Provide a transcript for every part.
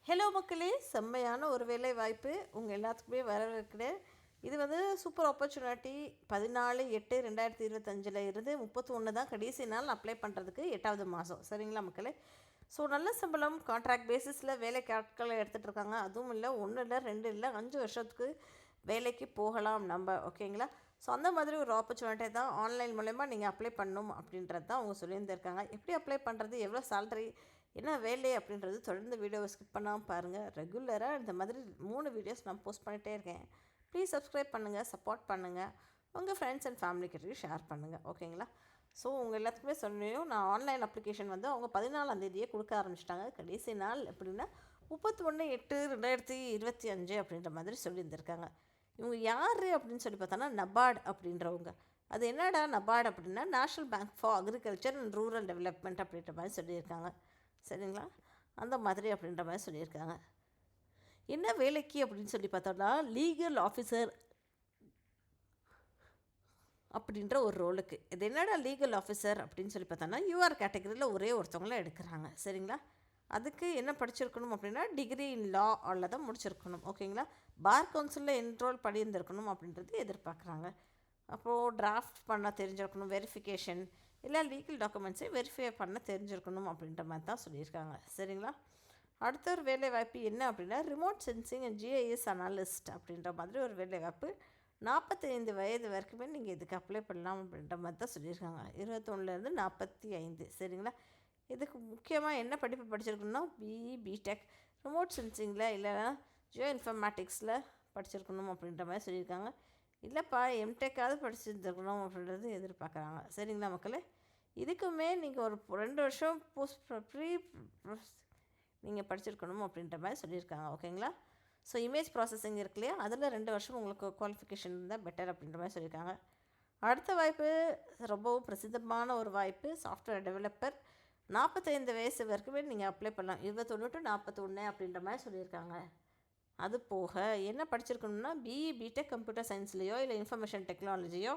Hello மக்களே, செம்மையான ஒரு வேலை வாய்ப்பு உங்கள் எல்லாத்துக்குமே வரவேற்கிறேன். இது வந்து சூப்பர் ஆப்பர்ச்சுனிட்டி. 14/8/2025 இருந்து 31 தான் கடைசி நாள் அப்ளை பண்ணுறதுக்கு 8வது மாதம். சரிங்களா மக்களே? ஸோ நல்ல சம்பளம், கான்ட்ராக்ட் பேசிஸில் வேலைக்கு ஆட்களை எடுத்துகிட்டு இருக்காங்க. அதுவும் இல்லை 1 இல்லை 2 இல்லை 5 வருஷத்துக்கு வேலைக்கு போகலாம் நம்ம. ஓகேங்களா? ஸோ அந்த மாதிரி ஒரு ஆப்பர்ச்சுனிட்டி தான் ஆன்லைன் மூலயமா நீங்கள் அப்ளை பண்ணணும் அப்படின்றது தான் அவங்க சொல்லியிருந்திருக்காங்க. எப்படி அப்ளை பண்ணுறது, எவ்வளோ சேலரி, என்ன வேலை அப்படின்றது தொடர்ந்து வீடியோவை ஸ்கிப் பண்ணாமல் பாருங்கள். ரெகுலராக இந்த மாதிரி 3 வீடியோஸ் நான் போஸ்ட் பண்ணிகிட்டே இருக்கேன். ப்ளீஸ் சப்ஸ்கிரைப் பண்ணுங்கள், சப்போர்ட் பண்ணுங்கள், உங்கள் ஃப்ரெண்ட்ஸ் அண்ட் ஃபேமிலிக்கிட்டையும் ஷேர் பண்ணுங்கள். ஓகேங்களா? ஸோ உங்கள் எல்லாத்துக்குமே சொன்னியும் நான் ஆன்லைன் அப்ளிகேஷன் வந்து அவங்க 14ஆம் தேதியே கொடுக்க ஆரம்பிச்சிட்டாங்க. கடைசி நாள் எப்படின்னா 31/8/2025 அப்படின்ற மாதிரி சொல்லியிருந்திருக்காங்க. இவங்க யார் அப்படின்னு சொல்லி பார்த்தோன்னா நபார்டு அப்படின்றவங்க. அது என்னடா நபார்டு அப்படின்னா national bank for agriculture and rural development அப்படின்ற மாதிரி சொல்லியிருக்காங்க. சரிங்களா? அந்த மாதிரி அப்படின்ற மாதிரி சொல்லியிருக்காங்க. என்ன வேலைக்கு அப்படின்னு சொல்லி பார்த்தோம்னா லீகல் ஆஃபீஸர் அப்படின்ற ஒரு ரோலுக்கு. இது என்னடா லீகல் ஆஃபீஸர் அப்படின்னு சொல்லி பார்த்தோன்னா யூஆர் கேட்டகரியில் ஒரே ஒருத்தவங்கள எடுக்கிறாங்க. சரிங்களா? அதுக்கு என்ன படிச்சிருக்கணும் அப்படின்னா டிகிரி இன் லா அதில் தான் முடிச்சிருக்கணும். ஓகேங்களா? பார் கவுன்சிலில் என்ரோல் பண்ணியிருந்திருக்கணும் அப்படின்றது எதிர்பார்க்குறாங்க. அப்போது டிராஃப்ட் பண்ண தெரிஞ்சிருக்கணும், வெரிஃபிகேஷன் இல்லை லீகல் டாக்குமெண்ட்ஸை வெரிஃபை பண்ண தெரிஞ்சிருக்கணும் அப்படின்ற மாதிரி தான் சொல்லியிருக்காங்க. சரிங்களா? அடுத்த ஒரு வேலை வாய்ப்பு என்ன அப்படின்னா remote sensing and GIS analyst அப்படின்ற மாதிரி ஒரு வேலை வாய்ப்பு. 45 வயது வரைக்குமே நீங்கள் இதுக்கு அப்ளை பண்ணலாம் அப்படின்ற மாதிரி தான் சொல்லியிருக்காங்க. 21லேருந்து 45. சரிங்களா? இதுக்கு முக்கியமாக என்ன படிப்பு படிச்சிருக்கணும்னா பிஇ, பிடெக், ரிமோட் சென்சிங்கில் இல்லைனா ஜியோ இன்ஃபர்மேட்டிக்ஸில் படிச்சிருக்கணும் அப்படின்ற மாதிரி சொல்லியிருக்காங்க. இல்லைப்பா எம்டெக்காவது படிச்சுருந்துருக்கணும் அப்படின்றது எதிர்பார்க்குறாங்க. சரிங்களா மக்களே? இதுக்குமே நீங்கள் ஒரு 2 வருஷம் நீங்கள் படிச்சிருக்கணும் அப்படின்ற மாதிரி சொல்லியிருக்காங்க. ஓகேங்களா? ஸோ இமேஜ் ப்ராசஸிங் இருக்கு இல்லையா, அதில் 2 வருஷம் உங்களுக்கு குவாலிஃபிகேஷன் இருந்தால் பெட்டர் அப்படின்ற மாதிரி சொல்லியிருக்காங்க. அடுத்த வாய்ப்பு ரொம்பவும் பிரசித்தமான ஒரு வாய்ப்பு, சாஃப்ட்வேர் டெவலப்பர். 45 வயசு வரைக்குமே நீங்கள் அப்ளை பண்ணலாம். 21 to 41 அப்படின்ற மாதிரி சொல்லியிருக்காங்க. அது போக என்ன படிச்சிருக்கணும்னா பிஇ, பிடெக், கம்ப்யூட்டர் சயின்ஸ்லேயோ இல்லை இன்ஃபர்மேஷன் டெக்னாலஜியோ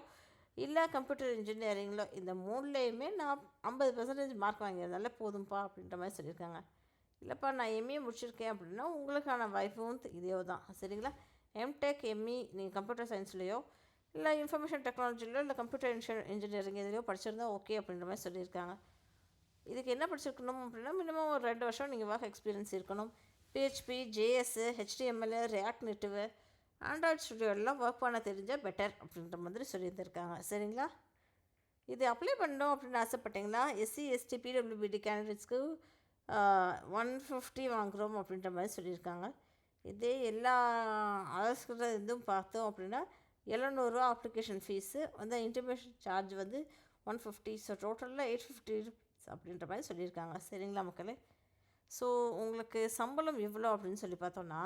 இல்லை கம்ப்யூட்டர் இன்ஜினியரிங்கிலோ இந்த 3லேயுமே நான் 50% மார்க் வாங்கியிருந்தாலே போதும்ப்பா அப்படின்ற மாதிரி சொல்லியிருக்காங்க. இல்லைப்பா நான் எம்ஏ முடிச்சிருக்கேன் அப்படின்னா உங்களுக்கான வாய்ப்பும் இதே தான். சரிங்களா? எம்டெக், எம்இ நீங்கள் கம்ப்யூட்டர் சயின்ஸ்லேயோ இல்லை இன்ஃபர்மேஷன் டெக்னாலஜிலையோ இல்லை கம்ப்யூட்டர் இன்ஜினியரிங் இதுலேயோ படிச்சிருந்தா ஓகே அப்படின்ற மாதிரி சொல்லியிருக்காங்க. இதுக்கு என்ன படிச்சிருக்கணும் அப்படின்னா மினிமம் ஒரு 2 வருஷம் நீங்கள் ஒர்க் எக்ஸ்பீரியன்ஸ் இருக்கணும். PHP, JS, HTML, react நெட்டிவ், Android ஸ்டுடியோலாம் work பண்ண தெரிஞ்சால் பெட்டர் அப்படின்ற மாதிரி சொல்லியிருந்திருக்காங்க. சரிங்களா? இது அப்ளை பண்ணோம் அப்படின்னு ஆசைப்பட்டீங்களா எஸ்சி, எஸ்டி, பிடபிள்யூபிடி கேண்டிடேட்ஸ்க்கு 150 வாங்குகிறோம் அப்படின்ற மாதிரி சொல்லியிருக்காங்க. இதே எல்லா அரசுகிற இதுவும் பார்த்தோம் அப்படின்னா 700 அப்ளிகேஷன் ஃபீஸு வந்து இன்டிமேஷன் சார்ஜ் வந்து 150. ஸோ டோட்டலில் 850 ருபீஸ் அப்படின்ற மாதிரி சொல்லியிருக்காங்க. சரிங்களா மக்களே? ஸோ உங்களுக்கு சம்பளம் எவ்வளோ அப்படின்னு சொல்லி பார்த்தோன்னா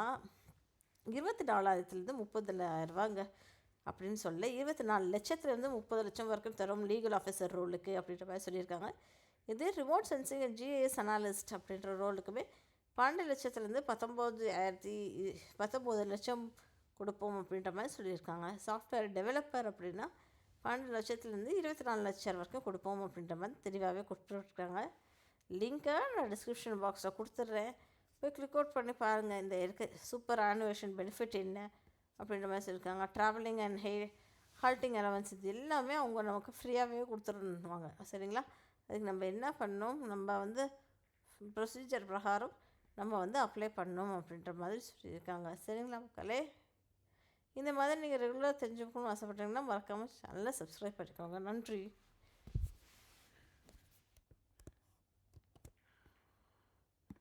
24,000லேருந்து 30,000 அப்படின்னு சொல்லி 24 லட்சத்துலேருந்து 30 லட்சம் வரைக்கும் தரும் லீகல் ஆஃபீஸர் ரோலுக்கு அப்படின்ற மாதிரி சொல்லியிருக்காங்க. இது remote sensing and GIS analyst அப்படின்ற ரோலுக்குமே 12 லட்சத்துலேருந்து 19 லட்சம் கொடுப்போம் அப்படின்ற மாதிரி சொல்லியிருக்காங்க. சாஃப்ட்வேர் டெவலப்பர் அப்படின்னா 12 லட்சத்துலேருந்து 24 லட்சம் வரைக்கும் கொடுப்போம் அப்படின்ற மாதிரி தெளிவாகவே கொடுத்துருக்காங்க. லிங்க்கை நான் டிஸ்கிரிப்ஷன் பாக்ஸில் கொடுத்துட்றேன். போய் கிளிக் அவுட் பண்ணி பாருங்கள். இந்த சூப்பர் ஆனுவேஷன் பெனிஃபிட் என்ன அப்படின்ற மாதிரி சொல்லியிருக்காங்க. ட்ராவலிங் அண்ட் ஹால்ட்டிங் அலவன்ஸ் இது எல்லாமே அவங்க நமக்கு ஃப்ரீயாகவே கொடுத்துருவாங்க. சரிங்களா? அதுக்கு நம்ம என்ன பண்ணணும், நம்ம வந்து ப்ரொசீஜர் பிரகாரம் நம்ம வந்து அப்ளை பண்ணணும் அப்படின்ற மாதிரி சொல்லியிருக்காங்க. சரிங்களா மக்களே? இந்த மாதிரி நீங்கள் ரெகுலராக தெரிஞ்சுக்கணும்னு ஆசைப்பட்டீங்கன்னா மறக்காமல் சேனலை சப்ஸ்கிரைப் பண்ணிக்கோங்க. நன்றி.